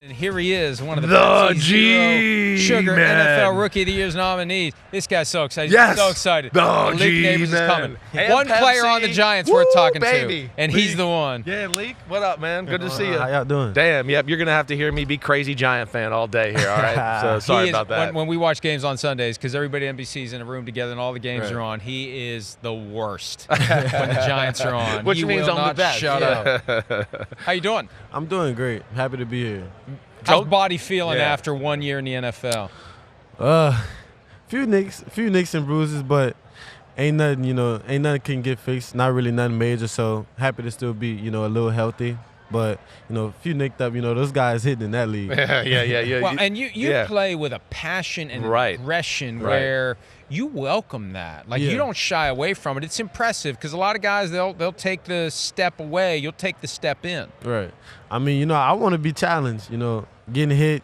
And here he is, one of the Sugar NFL Rookie of the Year's nominees. This guy's so excited. Yes. He's so excited. Malik Nabers is coming. One player on the Giants worth talking to, and he's the one. Yeah, Leak, what up, man? Good to see you. How y'all doing? Damn, yep, you're going to have to hear me be crazy Giant fan all day here, all right? So sorry about that. When we watch games on Sundays, because everybody at NBC is in a room together and all the games are on, he is the worst when the Giants are on. Which means I'm the best. Shut up. How you doing? I'm doing great. Happy to be here. How's body feeling after 1 year in the NFL? Few nicks and bruises, but ain't nothing can get fixed. Not really nothing major, so happy to still be, a little healthy. But, a few nicked up, those guys hitting in that league. Yeah. Well, and you play with a passion and aggression where you welcome that. Like, you don't shy away from it. It's impressive because a lot of guys, they'll take the step away. You'll take the step in. Right. I mean, I want to be challenged, getting hit.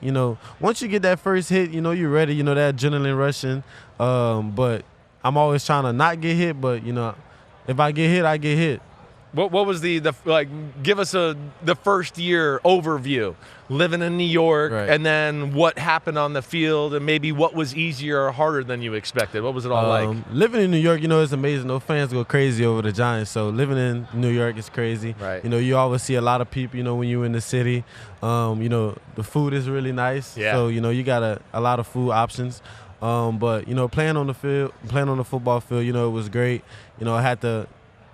Once you get that first hit, you're ready, that adrenaline rushing. But I'm always trying to not get hit, but, if I get hit, I get hit. What was the give us the first year overview, living in New York, and then what happened on the field, and maybe what was easier or harder than you expected? What was it all like? Living in New York, it's amazing. No fans go crazy over the Giants, so living in New York is crazy. Right. You always see a lot of people, when you're in the city. The food is really nice. Yeah. So, you got a lot of food options. But, playing on the field, playing on the football field, it was great. I had to,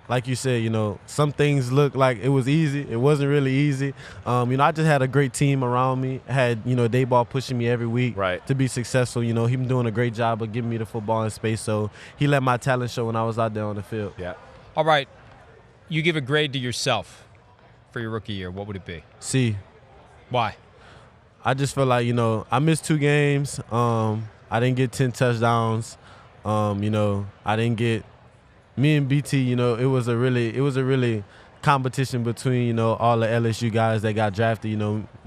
like you said, some things look like it was easy. It wasn't really easy. I just had a great team around me. I had, Dayball pushing me every week to be successful. He been doing a great job of giving me the football in space. So he let my talent show when I was out there on the field. Yeah. All right. You give a grade to yourself for your rookie year. What would it be? C. Why? I just feel like, I missed 2 games. I didn't get 10 touchdowns. I didn't get – me and BT, it was a really competition between, all the LSU guys that got drafted,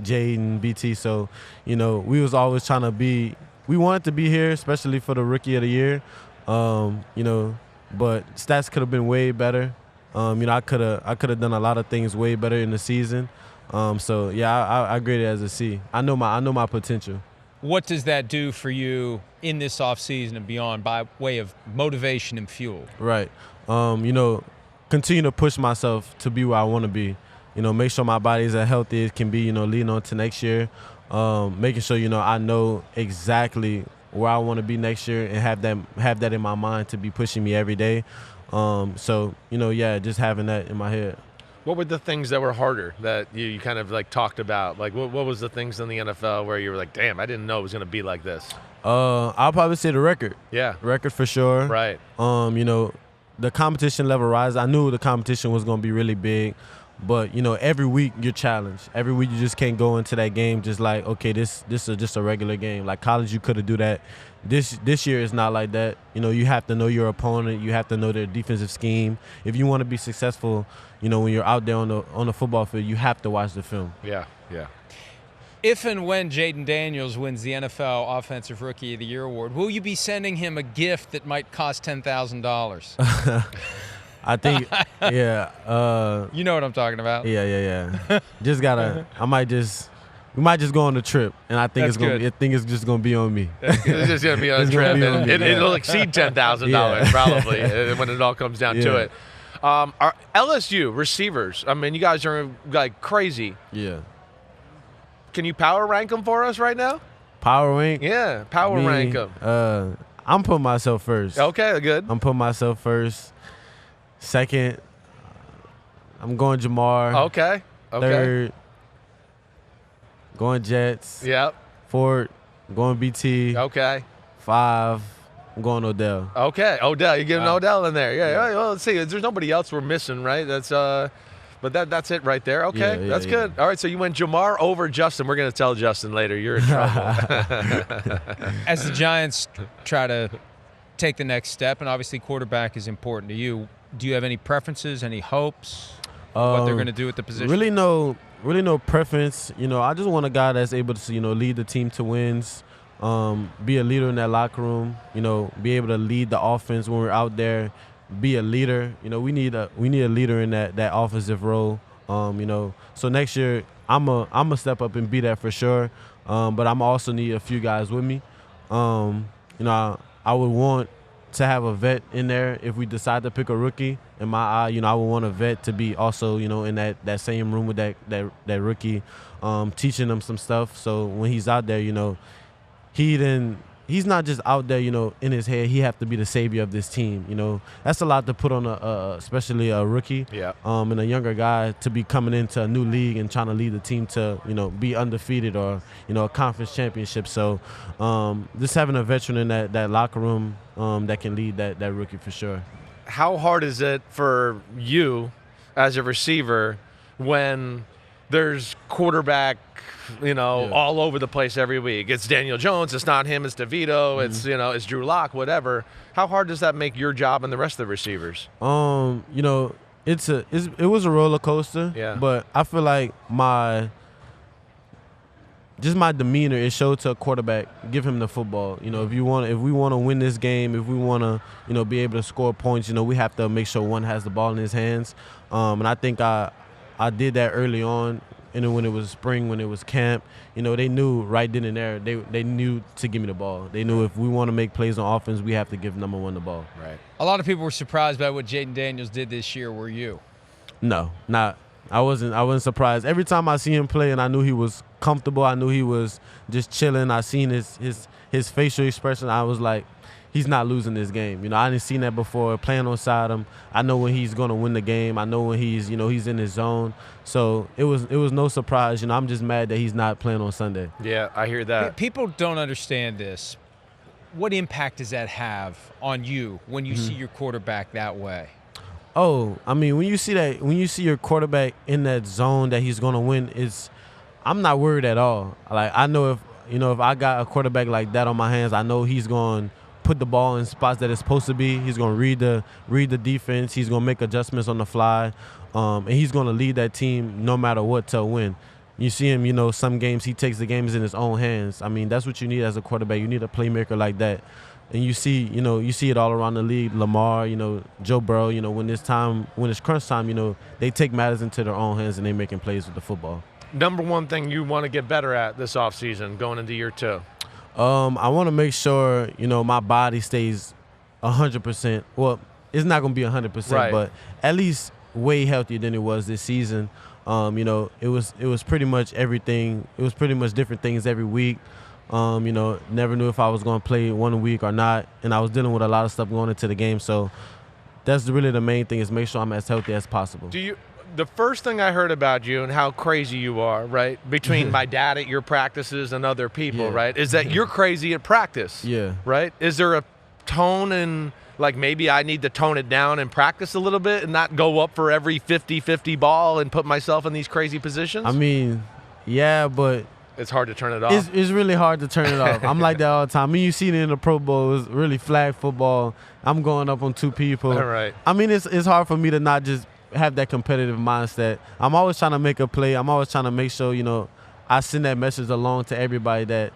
Jade and BT. So, we was always trying to be – we wanted to be here, especially for the Rookie of the Year, but stats could have been way better. I could have done a lot of things way better in the season. So, yeah, I grade it as a C. I know my potential. What does that do for you in this offseason and beyond by way of motivation and fuel? Right. Continue to push myself to be where I want to be. Make sure my body is as healthy as can be, leading on to next year. Making sure, I know exactly where I want to be next year and have that in my mind to be pushing me every day. So, just having that in my head. What were the things that were harder that you kind of talked about? Like, what was the things in the NFL where you were like, damn, I didn't know it was going to be like this? I'll probably say the record. Yeah. Record for sure. Right. The competition level rise. I knew the competition was going to be really big. But, every week you're challenged. Every week you just can't go into that game just like, okay, this is just a regular game. Like college, you could have do that. This year is not like that. You have to know your opponent. You have to know their defensive scheme. If you want to be successful, when you're out there on the football field, you have to watch the film. Yeah. If and when Jaden Daniels wins the NFL Offensive Rookie of the Year award, will you be sending him a gift that might cost $10,000? I think, yeah. You know what I'm talking about. Yeah. We might just go on the trip, and I think it's just gonna be on me. It's just gonna be on a trip, and it'll exceed $10,000 probably when it all comes down to it. Our LSU receivers, I mean, you guys are like crazy. Yeah. Can you power rank them for us right now? Power rank? Yeah, rank them. I'm putting myself first. Okay, good. I'm putting myself first. Second, I'm going Jamar. Okay. Third, going Jets. Yep. Fourth, going BT. Okay. 5, I'm going Odell. Okay, Odell. You're giving Odell in there. Yeah. Well, let's see. There's nobody else we're missing, right? But that's it right there. Okay, that's good. All right, so you went Jamar over Justin. We're going to tell Justin later. You're in trouble. As the Giants try to take the next step, and obviously quarterback is important to you, do you have any preferences, any hopes of what they're going to do at the position? Really no preference. I just want a guy that's able to, lead the team to wins, be a leader in that locker room, be able to lead the offense when we're out there, be a leader. We need a leader in that offensive role. So next year, I'm a step up and be that for sure. But I'm also need a few guys with me. You know, I would want to have a vet in there if we decide to pick a rookie. In my eye, you know, I would want a vet to be also, you know, in that same room with that rookie, teaching them some stuff. So when he's out there, you know, he's not just out there, you know, in his head. He have to be the savior of this team. You know, that's a lot to put on especially a rookie, and a younger guy to be coming into a new league and trying to lead the team to, you know, be undefeated or, you know, a conference championship. So just having a veteran in that locker room that can lead that rookie for sure. How hard is it for you as a receiver when there's quarterback, you know, all over the place every week? It's Daniel Jones, it's not him, it's DeVito, it's, you know, it's Drew Lock, whatever. How hard does that make your job and the rest of the receivers? You know, it was a roller coaster, but I feel like my demeanor, it showed to a quarterback, give him the football. You know, if we want to win this game, if we want to, you know, be able to score points, you know, we have to make sure one has the ball in his hands. And I think I did that early on. And then when it was spring, when it was camp, you know, they knew right then and there, they knew to give me the ball. They knew if we want to make plays on offense, we have to give number one the ball. Right. A lot of people were surprised by what Jaden Daniels did this year. Were you? No, not. I wasn't surprised. Every time I see him play and I knew he was comfortable, I knew he was just chilling, I seen his facial expression, I was like, he's not losing this game. You know, I didn't seen that before. Playing onside him, I know when he's going to win the game. I know when he's in his zone. So it was no surprise. You know, I'm just mad that he's not playing on Sunday. Yeah, I hear that. People don't understand this. What impact does that have on you when you see your quarterback that way? Oh, I mean, when you see your quarterback in that zone that he's going to win, I'm not worried at all. Like, I know if I got a quarterback like that on my hands, I know he's going to put the ball in spots that it's supposed to be. He's going to read the defense. He's going to make adjustments on the fly, and he's going to lead that team no matter what to win. You see him, you know, some games he takes the games in his own hands. I mean, that's what you need as a quarterback. You need a playmaker like that. And you see it all around the league. Lamar, you know, Joe Burrow, you know, when it's crunch time, you know, they take matters into their own hands and they're making plays with the football. Number one thing you want to get better at this offseason going into year 2? I want to make sure, you know, my body stays 100%. Well, it's not going to be 100%, but at least way healthier than it was this season. You know, it was pretty much everything. It was pretty much different things every week. You know, never knew if I was going to play one week or not, and I was dealing with a lot of stuff going into the game. So that's really the main thing, is make sure I'm as healthy as possible. The first thing I heard about you and how crazy you are, right, between my dad at your practices and other people, right, is that you're crazy at practice. Yeah. Right? Is there a tone and, like, maybe I need to tone it down and practice a little bit and not go up for every 50-50 ball and put myself in these crazy positions? I mean, yeah, but it's hard to turn it off. It's really hard to turn it off. I'm like that all the time. I mean, you see it in the Pro Bowl. It's really flag football. I'm going up on 2 people. All right. I mean, it's hard for me to not just have that competitive mindset. I'm always trying to make a play. I'm always trying to make sure, you know, I send that message along to everybody that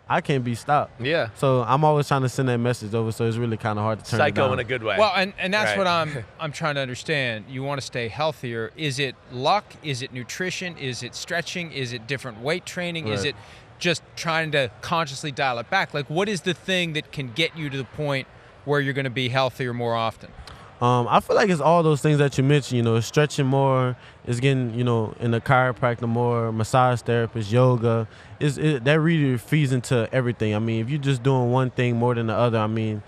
I can't be stopped. Yeah. So I'm always trying to send that message over, so it's really kind of hard to turn it down. Psycho in a good way. Well, and that's what I'm trying to understand. You want to stay healthier. Is it luck? Is it nutrition? Is it stretching? Is it different weight training? Is it just trying to consciously dial it back? Like, what is the thing that can get you to the point where you're going to be healthier more often? I feel like it's all those things that you mentioned, you know, stretching more, is getting, you know, in the chiropractor more, massage therapist, yoga. That really feeds into everything. I mean, if you're just doing one thing more than the other, I mean,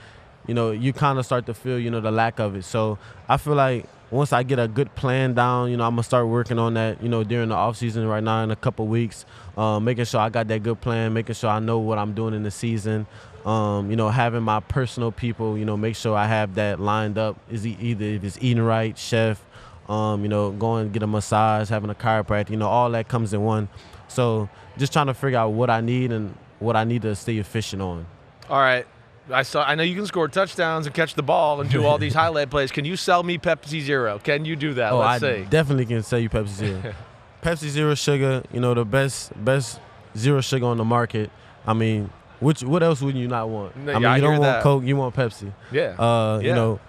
you know, you kind of start to feel, you know, the lack of it. So I feel like once I get a good plan down, you know, I'm going to start working on that, you know, during the offseason right now in a couple weeks, making sure I got that good plan, making sure I know what I'm doing in the season. You know, having my personal people, you know, make sure I have that lined up. Either if it's eating right, chef, you know, going to get a massage, having a chiropractor, you know, all that comes in one. So just trying to figure out what I need and what I need to stay efficient on. All right. I know you can score touchdowns and catch the ball and do all these highlight plays. Can you sell me Pepsi Zero? Can you do that? Let's see. Definitely can sell you Pepsi Zero. Pepsi Zero Sugar, you know, the best zero sugar on the market. I mean, what else would you not want? No, I mean, you don't want Coke, you want Pepsi. Yeah. You know,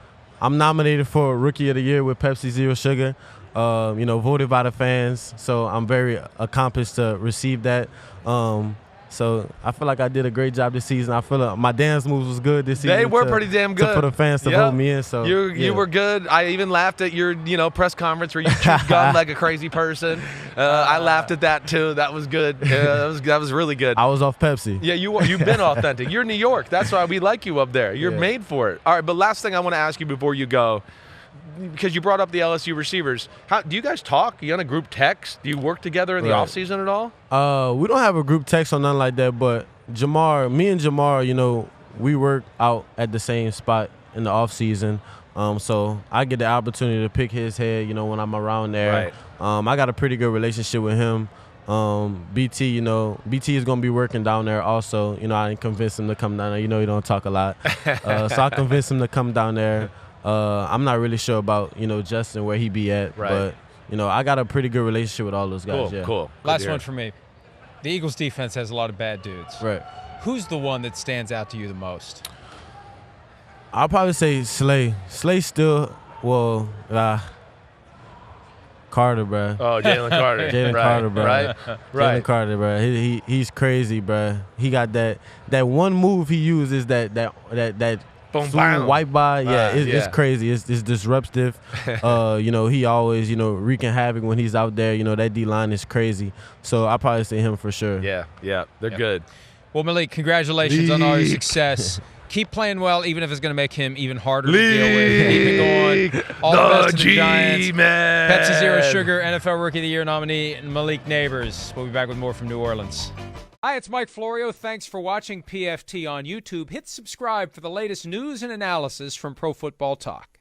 I'm nominated for Rookie of the Year with Pepsi Zero Sugar. voted by the fans. So I'm very accomplished to receive that. So I feel like I did a great job this season. I feel like my dance moves was good this season. They were pretty damn good. For the fans to vote me in. So you were good. I even laughed at your press conference where you chewed gum like a crazy person. I laughed at that too. That was good. That was really good. I was off Pepsi. Yeah, you've been authentic. You're New York. That's why we like you up there. You're made for it. All right, but last thing I want to ask you before you go, because you brought up the LSU receivers. Do you guys talk? Are you on a group text? Do you work together in the offseason at all? We don't have a group text or nothing like that, but me and Jamar, we work out at the same spot in the offseason. So I get the opportunity to pick his head, when I'm around there. Right. I got a pretty good relationship with him. BT is going to be working down there also. I convinced him to come down there. He don't talk a lot. So I convinced him to come down there. I'm not really sure about, Justin, where he be at. Right. But, I got a pretty good relationship with all those guys. Cool. Last one for me. The Eagles defense has a lot of bad dudes. Right. Who's the one that stands out to you the most? I'll probably say Slay. Slay still, Carter, bro. Oh, Jalen Carter. Carter, bro. Right. Jalen Carter, bro. He's crazy, bro. He got that one move he uses that boom, white by. It's crazy. It's disruptive. He always, wreaking havoc when he's out there. That D-line is crazy. So I'll probably say him for sure. Yeah. They're good. Well, Malik, congratulations on all your success. Keep playing well, even if it's going to make him even harder to deal with. Keep it going. All the best to the Giants. Pepsi Zero Sugar NFL Rookie of the Year nominee, Malik Nabers. We'll be back with more from New Orleans. Hi, it's Mike Florio. Thanks for watching PFT on YouTube. Hit subscribe for the latest news and analysis from Pro Football Talk.